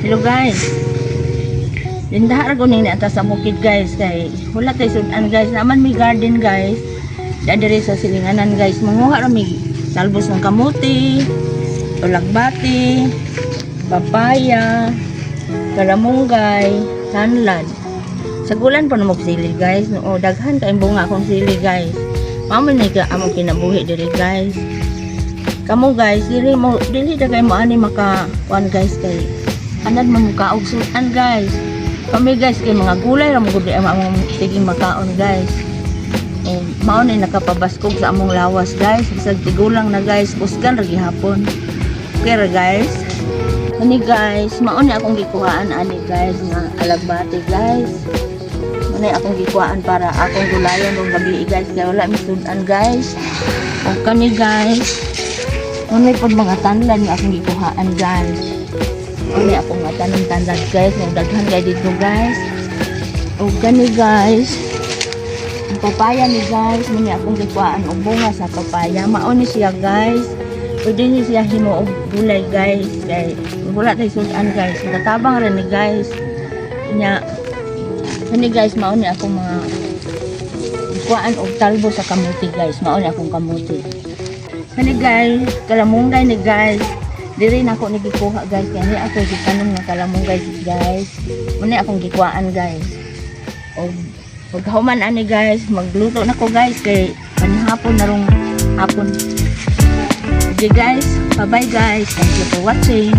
Hello guys. Lindahar ko ni ata sa bukid guys kay wala tay sudan guys. Naman may garden guys. Diri sa silinganan guys. Manguha ra mi talbos ng kamuti, ulagbati, papaya, kalamunggay, tanlan. Sa gulan pa na sili guys. No, daghan kay bunga akong sili guys. Mamo ni ka among kinabuhi diri guys. Kamu guys, dili kay mo ani maka kuan guys kay anad man muka og sudan guys. Kami guys kay mga gulay ra mo gud among sige makaon guys. Mao ni nakapabaskog sa among lawas guys. Bisag tigulang na guys, busgan ra gihapon. Okay ra guys. Ani guys, mao ni akong gikuhaan ani guys nga alagbati guys. Mao akong gikuhaan para akong gulayon og gabi guys kay wala mi sudan guys. Og kani guys, mao pod mga tanlan nga akong gikuhaan guys. Mao akong mga tanong-tandan guys, nga daghan kay dito guys. Og kani guys, ang papaya ni guys, mao akong gikuhaan og bunga sa papaya. Mao ni siya guys. Pwede ni siya himo og gulay guys. Kay wala tay sudan guys. Tatabang ra ni guys. Nya kani guys, mao ni akong mga gikuhaan og talbo sa kamuti guys. Mao ni akong kamuti. Kani guys, kalamunggay ni guys. Diri na ako nagikuha guys. Kani ako gitanom nga kalamunggay guys. Muna akong gikuhaan guys. Og paghuman ani guys, magluto na ko guys kay panhapon na rong hapon. Okay guys, bye bye guys. Thank you for watching.